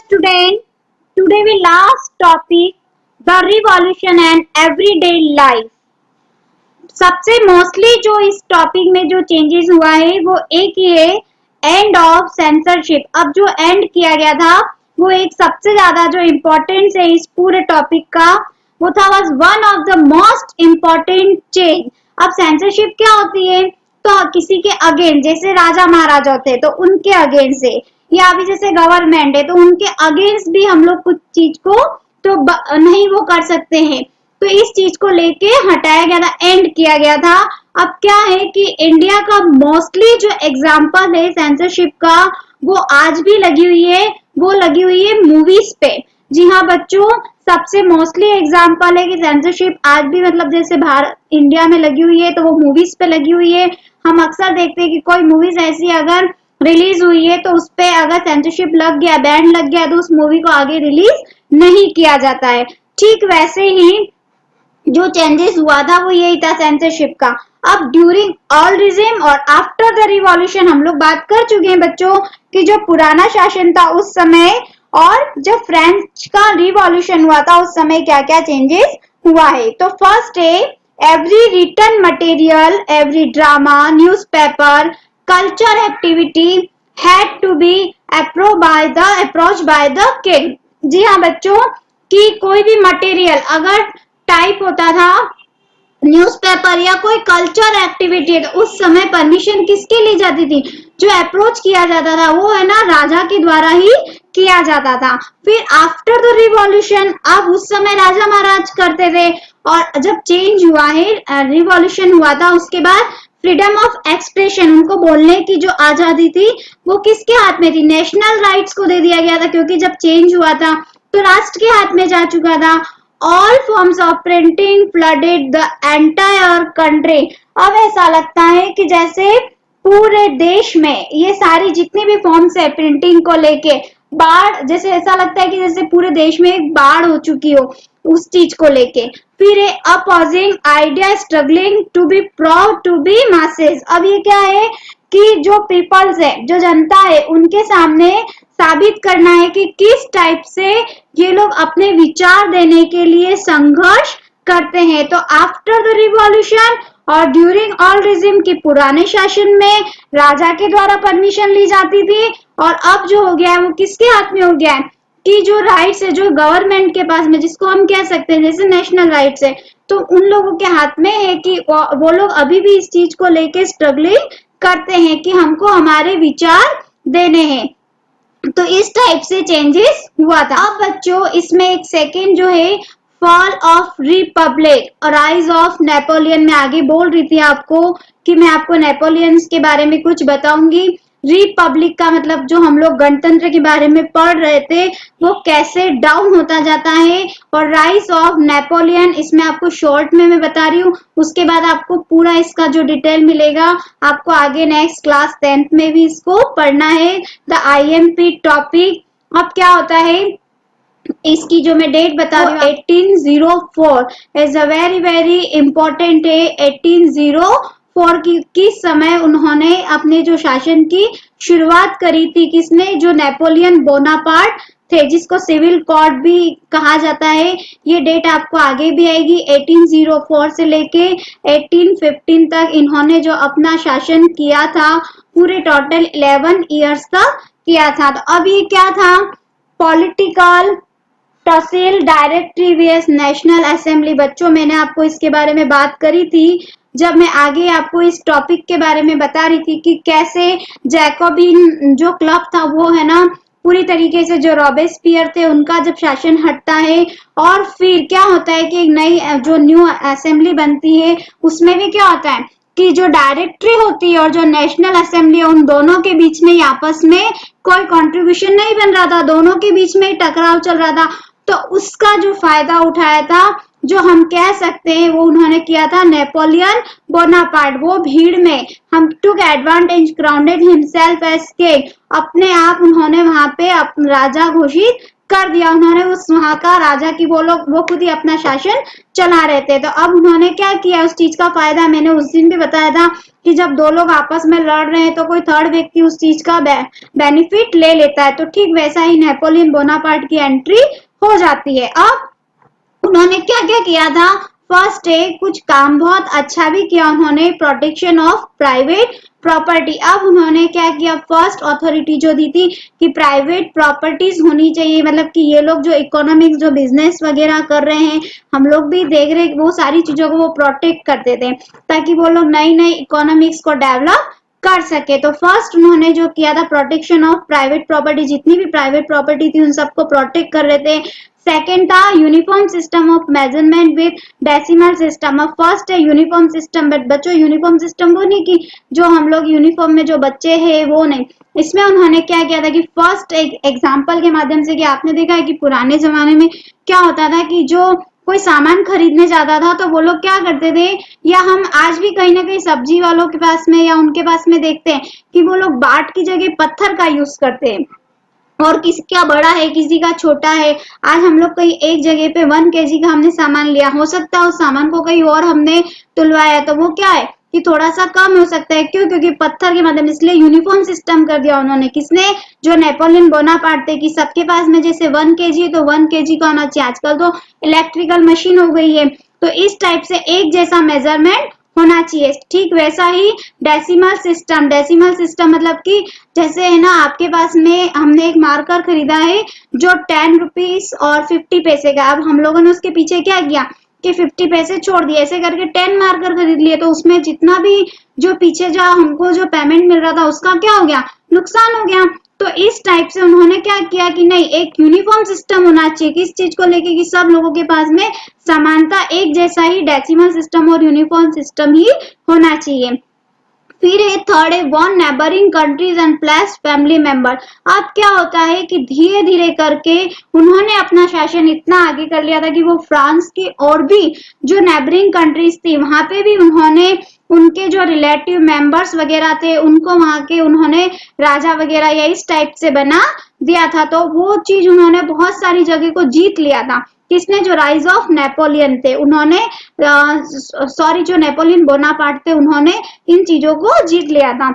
student. Today we last topic the revolution and everyday life. सबसे mostly जो इस topic में जो चेंजेस हुआ है वो एक ही है, एंड ऑफ सेंसरशिप. अब जो एंड किया गया था वो एक सबसे ज्यादा जो इम्पोर्टेंस है इस पूरे टॉपिक का वो था was one of the most important change. अब सेंसरशिप क्या होती है? तो किसी के अगेंस्ट, जैसे राजा महाराजा थे तो उनके अगेंस्ट से, या अभी जैसे गवर्नमेंट है तो उनके अगेंस्ट भी हम लोग कुछ चीज को तो नहीं वो कर सकते हैं. तो इस चीज को लेके हटाया गया था, एंड किया गया था. अब क्या है कि इंडिया का मोस्टली जो एग्जाम्पल है सेंसरशिप का वो आज भी लगी हुई है, वो लगी हुई है मूवीज पे. जी हाँ बच्चों, सबसे मोस्टली एग्जाम्पल है कि सेंसरशिप आज भी मतलब जैसे भारत इंडिया में लगी हुई है तो वो मूवीज पे लगी हुई है. हम अक्सर देखते हैं कि कोई मूवीज ऐसी अगर रिलीज हुई है तो उस पे अगर सेंसरशिप लग गया, बैन लग गया तो उस मूवी को आगे रिलीज नहीं किया जाता है. ठीक वैसे ही जो चेंजेस हुआ था वो यही था सेंसरशिप का. अब ड्यूरिंग ऑल रिजिम और आफ्टर द रिवॉल्यूशन हम लोग बात कर चुके हैं बच्चों कि जो पुराना शासन था उस समय और जब फ्रेंच का रिवॉल्यूशन हुआ था उस समय क्या क्या चेंजेस हुआ है. तो फर्स्ट है every written material, every drama, newspaper, culture activity had to be approach by the king. जी हाँ बच्चों, कि कोई भी मटेरियल अगर टाइप होता था न्यूज़पेपर या कोई कल्चर एक्टिविटी तो उस समय परमिशन किसके ली जाती थी? जो अप्रोच किया जाता था वो है ना राजा के द्वारा ही किया जाता था. फिर आफ्टर द रिवॉल्यूशन, अब उस समय राजा महाराज करते थे और जब चेंज हुआ है, रिवॉल्यूशन हुआ था, उसके बाद फ्रीडम ऑफ एक्सप्रेशन, उनको बोलने की जो आजादी थी वो किसके हाथ में थी? नेशनल राइट्स को दे दिया गया था, क्योंकि जब चेंज हुआ था तो राष्ट्र के हाथ में जा चुका था. All forms of printing flooded the entire country. अब ऐसा लगता है कि जैसे पूरे देश में ये सारी जितनी भी फॉर्म्स है प्रिंटिंग को लेके बाढ़, जैसे ऐसा लगता है कि जैसे पूरे देश में एक बाढ़ हो चुकी हो उस चीज को लेके. फिर opposing idea struggling to be proud to be masses. अब ये क्या है कि जो पीपल्स है, जो जनता है, उनके सामने साबित करना है कि किस टाइप से ये लोग अपने विचार देने के लिए संघर्ष करते हैं. तो आफ्टर द रिवॉल्यूशन और ड्यूरिंग ऑल रिजिम की पुराने शासन में राजा के द्वारा परमिशन ली जाती थी, और अब जो हो गया है वो किसके हाथ में हो गया है कि जो राइट्स है जो गवर्नमेंट के पास में, जिसको हम कह सकते हैं जैसे नेशनल राइट्स है, तो उन लोगों के हाथ में है कि वो लोग अभी भी इस चीज को लेके स्ट्रगलिंग करते हैं कि हमको हमारे विचार देने हैं. तो इस टाइप से चेंजेस हुआ था. अब बच्चों इसमें एक सेकेंड जो है फॉल ऑफ रिपब्लिक और राइज ऑफ नेपोलियन. मैं आगे बोल रही थी आपको कि मैं आपको नेपोलियंस के बारे में कुछ बताऊंगी. रिपब्लिक का मतलब जो हम लोग गणतंत्र के बारे में पढ़ रहे थे वो कैसे डाउन होता जाता है, और राइज ऑफ नेपोलियन इसमें आपको शॉर्ट में मैं बता रही हूँ. उसके बाद आपको पूरा इसका जो डिटेल मिलेगा आपको आगे नेक्स्ट क्लास 10th में भी इसको पढ़ना है, द IMP टॉपिक. अब क्या होता है, इसकी जो मैं डेट बता रही हूँ 1804 इज अ वेरी इम्पोर्टेंट है. 1804 की किस समय उन्होंने अपने जो शासन की शुरुआत करी थी? किसने? जो नेपोलियन बोनापार्ट थे, जिसको सिविल कोड भी कहा जाता है. ये डेट आपको आगे भी आएगी. 1804 से लेके 1815 तक इन्होंने जो अपना शासन किया था पूरे टोटल 11 ईयर्स तक किया था. तो अब ये क्या था? पॉलिटिकल तहसील डायरेक्टिव्स नेशनल असेंबली. बच्चों मैंने आपको इसके बारे में बात करी थी जब मैं आगे आपको इस टॉपिक के बारे में बता रही थी कि कैसे जैकोबिन जो क्लब था वो है ना पूरी तरीके से जो रॉबेस्पियर थे उनका जब शासन हटता है और फिर क्या होता है कि एक नई जो न्यू असेंबली बनती है उसमें भी क्या होता है कि जो डायरेक्टरी होती है और जो नेशनल असेंबली है उन दोनों के बीच में आपस में कोई कंट्रीब्यूशन नहीं बन रहा था, दोनों के बीच में टकराव चल रहा था. तो उसका जो फायदा उठाया था जो हम कह सकते हैं वो उन्होंने किया था नेपोलियन बोनापार्ट. वो भीड़ में हम took advantage crowded himself as king, अपने आप उन्होंने वहां पे राजा घोषित कर दिया उन्होंने उस वहां का राजा की, वो खुद ही अपना शासन चला रहे थे। तो अब उन्होंने क्या किया, उस चीज का फायदा मैंने उस दिन भी बताया था कि जब दो लोग आपस में लड़ रहे हैं तो कोई थर्ड व्यक्ति उस चीज का बेनिफिट ले लेता है। तो ठीक वैसा ही नेपोलियन बोनापार्ट की एंट्री हो जाती है। अब उन्होंने क्या क्या किया था, फर्स्ट है कुछ काम बहुत अच्छा भी किया उन्होंने, प्रोटेक्शन ऑफ प्राइवेट प्रॉपर्टी। अब उन्होंने क्या किया, फर्स्ट अथॉरिटी जो दी थी कि प्राइवेट प्रॉपर्टीज होनी चाहिए, मतलब कि ये लोग जो इकोनॉमिक्स जो बिजनेस वगैरह कर रहे हैं, हम लोग भी देख रहे हैं, वो सारी चीजों को वो प्रोटेक्ट करते थे ताकि वो लोग नई नई इकोनॉमिक्स को डेवलप कर सके। तो फर्स्ट उन्होंने जो किया था, प्रोटेक्शन ऑफ प्राइवेट प्रॉपर्टी, जितनी भी प्राइवेट प्रॉपर्टी थी उन सबको प्रोटेक्ट कर रहे थे। सेकेंड था uniform system of measurement with decimal system. अब फर्स्ट है यूनिफॉर्म सिस्टम, बट बच्चों यूनिफॉर्म सिस्टम वो नहीं कि जो हम लोग यूनिफॉर्म में जो बच्चे हैं वो नहीं, इसमें उन्होंने क्या किया था कि फर्स्ट एक एग्जाम्पल के माध्यम से, कि आपने देखा है कि पुराने जमाने में क्या होता था कि जो कोई सामान खरीदने जाता था तो वो लोग क्या करते थे, या हम आज भी कहीं ना कहीं सब्जी वालों के पास में या उनके पास में देखते हैं कि वो लोग बाट की जगह पत्थर का यूज करते हैं, और किसी का बड़ा है किसी का छोटा है। आज हम लोग कहीं एक जगह पे 1 kg का हमने सामान लिया, हो सकता है उस सामान को कहीं और हमने तुलवाया तो वो क्या है कि थोड़ा सा कम हो सकता है, क्यों, क्योंकि पत्थर के माध्यम, इसलिए यूनिफॉर्म सिस्टम कर दिया उन्होंने। किसने, जो नेपोलियन बोनापार्ट थे, कि सबके पास में जैसे 1 kg तो 1 kg का होना चाहिए। आजकल तो इलेक्ट्रिकल मशीन हो गई है, तो इस टाइप से एक जैसा मेजरमेंट होना चाहिए। ठीक वैसा ही डेसिमल सिस्टम, डेसिमल सिस्टम मतलब कि जैसे है ना, आपके पास में हमने एक मार्कर खरीदा है जो 10 रुपीज और 50 पैसे का, अब हम लोगों ने उसके पीछे क्या किया कि 50 पैसे छोड़ दिए, ऐसे करके 10 मार्कर खरीद लिए, तो उसमें जितना भी जो पीछे जो हमको जो पेमेंट मिल रहा था उसका क्या हो गया, नुकसान हो गया। तो इस टाइप से उन्होंने क्या किया कि नहीं, एक यूनिफॉर्म सिस्टम होना चाहिए, किस चीज को लेके, कि सब लोगों के पास में समानता, एक जैसा ही डेसिमल सिस्टम और यूनिफॉर्म सिस्टम ही होना चाहिए। फिर है थर्ड है one neighbouring countries and plus family member. अब क्या होता है कि धीरे धीरे करके उन्होंने अपना शासन इतना आगे कर लिया था कि वो फ्रांस की और भी जो नेबरिंग कंट्रीज थी वहां पे भी उन्होंने उनके जो रिलेटिव मेंबर्स वगैरह थे उनको वहां के उन्होंने राजा वगैरह या इस टाइप से बना दिया था। तो वो चीज उन्होंने बहुत सारी जगह को जीत लिया था। किसने, जो राइज ऑफ नेपोलियन थे उन्होंने, सॉरी जो नेपोलियन बोनापार्ट थे उन्होंने इन चीजों को जीत लिया था।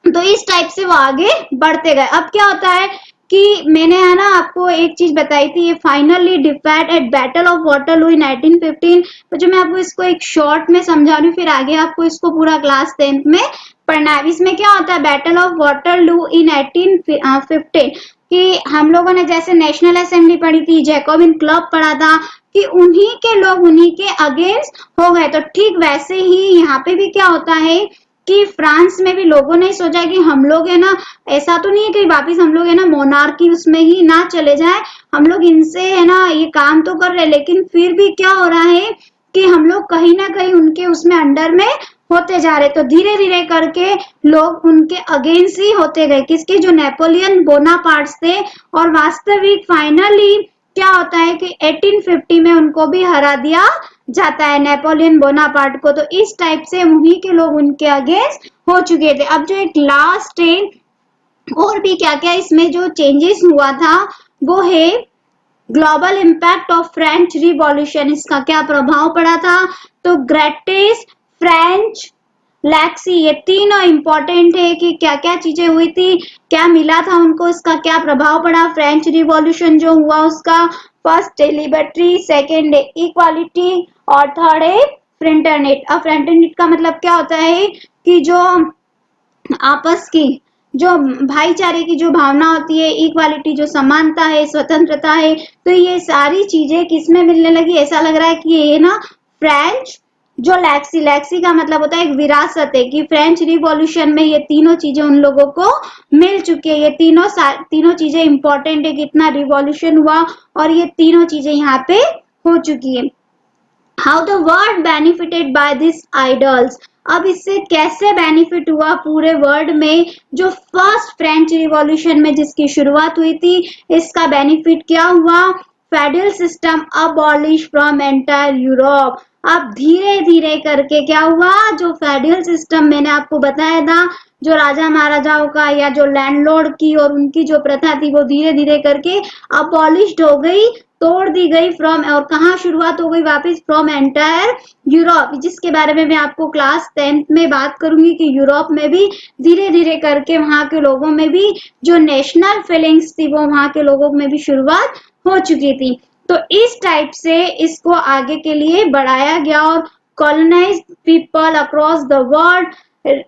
तो इस टाइप से वो आगे बढ़ते गए। अब क्या होता है कि मैंने है ना आपको एक चीज बताई थी, ये finally defeat at battle of Waterloo in 1815। तो जो मैं आपको इसको एक शॉर्ट में समझा रही हूँ, फिर आगे आपको इसको पूरा क्लास 10th में पढ़ना है। इसमें क्या होता है, बैटल ऑफ वाटरलू इन 1815, कि हम लोगों ने जैसे नेशनल असेंबली पढ़ी थी, जैकोबिन क्लब पढ़ा था, कि उन्हीं के लोग उन्हीं के अगेंस्ट हो गए। तो ठीक वैसे ही यहाँ पे भी क्या होता है कि फ्रांस में भी लोगों ने सोचा कि हम लोग है ना, ऐसा तो नहीं है कि वापिस हम लोग है ना मोनार्की उसमें ही ना चले जाए, हम लोग इनसे है ना ये काम तो कर रहे हैं, लेकिन फिर भी क्या हो रहा है कि हम लोग कहीं ना कहीं उनके उसमें अंडर में होते जा रहे। तो धीरे धीरे करके लोग उनके अगेंस्ट ही होते गए, किसके, जो नेपोलियन बोनापार्ट थे। और वास्तविक फाइनली क्या होता है कि 1850 में उनको भी हरा दिया जाता है, नेपोलियन बोनापार्ट को। तो इस टाइप से उन्हीं के लोग उनके अगेंस्ट हो चुके थे। अब जो एक लास्ट है, और भी क्या क्या इसमें जो चेंजेस हुआ था वो है global impact of French revolution. इसका क्या प्रभाव पड़ा था, तो ग्रेटेस्ट फ्रेंच लैक्सी, ये तीनों इंपॉर्टेंट है कि क्या क्या चीजें हुई थी, क्या मिला था उनको, इसका क्या प्रभाव पड़ा फ्रेंच रिवॉल्यूशन जो हुआ उसका। फर्स्ट है लिबर्टी, सेकेंड है इक्वालिटी, और थर्ड है फ्रेटरनेट। अब फ्रेटरनेट का मतलब क्या होता है कि जो आपस की जो भाईचारे की जो भावना होती है, इक्वालिटी जो समानता है, स्वतंत्रता है, तो ये सारी चीजें किसमें मिलने लगी। ऐसा लग रहा है कि ये ना फ्रेंच जो लैक्सी, लैक्सी का मतलब होता है एक विरासत है, कि फ्रेंच रिवॉल्यूशन में ये तीनों चीजें उन लोगों को मिल चुकी है। ये तीनों चीजें इंपॉर्टेंट है, कितना रिवॉल्यूशन हुआ और ये तीनों चीजें यहाँ पे हो चुकी है। How the world benefited by this idols. अब इससे कैसे बेनिफिट हुआ पूरे वर्ल्ड में, जो फर्स्ट फ्रेंच रिवॉल्यूशन में जिसकी शुरुआत हुई थी, इसका बेनिफिट क्या हुआ, federal system abolish from entire Europe. अब धीरे धीरे करके क्या हुआ, जो फेडरल सिस्टम मैंने आपको बताया था जो राजा महाराजाओं का या जो लैंडलॉर्ड की और उनकी जो प्रथा थी वो धीरे धीरे करके अबॉलिश्ड हो गई, तोड़ दी गई फ्रॉम, और कहाँ शुरुआत हो गई वापस, फ्रॉम एंटायर यूरोप, जिसके बारे में मैं आपको क्लास 10th में बात करूंगी कि यूरोप में भी धीरे धीरे करके वहां के लोगों में भी जो नेशनल फीलिंग्स थी वो वहां के लोगों में भी शुरुआत हो चुकी थी। तो इस टाइप से इसको आगे के लिए बढ़ाया गया और colonised people across the world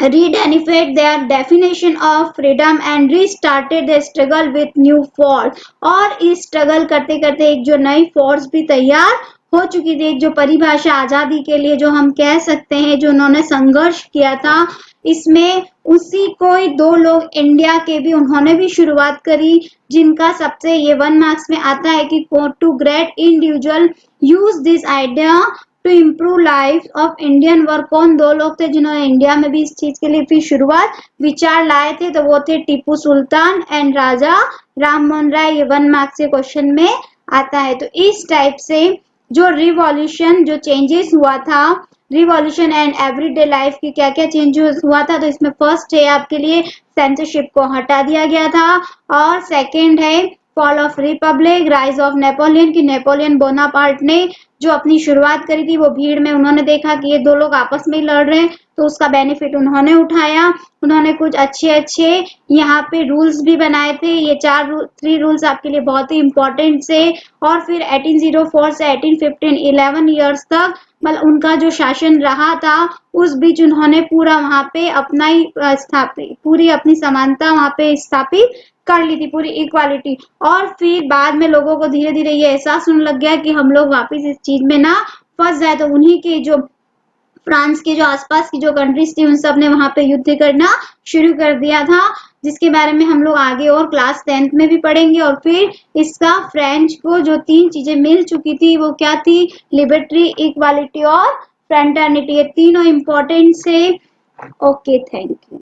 redefinied their definition of freedom and restarted the struggle with new force। और इस स्ट्रगल करते करते एक जो नई फोर्स भी तैयार हो चुकी थी, एक जो परिभाषा आजादी के लिए जो हम कह सकते हैं, जो उन्होंने संघर्ष किया था, इसमें उसी कोई दो लोग इंडिया के भी उन्होंने भी शुरुआत करी, जिनका सबसे ये 1 मार्क्स में आता है कि two great individual use this idea to improve life of Indian work. कौन दो लोग थे जिन्होंने इंडिया में भी इस चीज के लिए फिर शुरुआत विचार लाए थे, तो वो थे टीपू सुल्तान एंड राजा राम मोहन राय। ये 1 मार्क्स के क्वेश्चन में आता है। तो इस टाइप से जो रिवॉल्यूशन जो चेंजेस हुआ था, रिवॉल्यूशन एंड एवरीडे लाइफ की क्या क्या चेंजेस हुआ था, तो इसमें फर्स्ट है आपके लिए सेंसरशिप को हटा दिया गया था, और सेकंड है fall of Republic, rise of Napoleon, की नेपोलियन बोनापार्ट ने जो अपनी शुरुआत करी थी वो भीड़ में उन्होंने देखा कि ये दो लोग आपस में ही लड़ रहे हैं, तो उसका बेनिफिट उन्होंने उठाया। उन्होंने कुछ अच्छे अच्छे यहाँ पे रूल्स भी बनाए थे, ये 3 रूल्स आपके लिए बहुत ही इंपॉर्टेंट से। और फिर 1804 से 1815 11 ईयर्स तक मतलब उनका जो शासन रहा था, उस बीच उन्होंने पूरा वहां पे अपना ही स्थापित, पूरी अपनी समानता वहां पे स्थापित कर ली थी, पूरी इक्वालिटी। और फिर बाद में लोगों को धीरे धीरे ये एहसास होने लग गया कि हम लोग वापस इस चीज में ना फंस जाए, तो उन्हीं के जो फ्रांस के जो आसपास की जो कंट्रीज थी उन सब ने वहां पे युद्ध करना शुरू कर दिया था, जिसके बारे में हम लोग आगे और क्लास 10th में भी पढ़ेंगे। और फिर इसका फ्रेंच को जो 3 चीजें मिल चुकी थी वो क्या थी, लिबर्टी, इक्वालिटी और फ्रेटर्निटी, ये तीनों इंपॉर्टेंट से। Okay, thank you.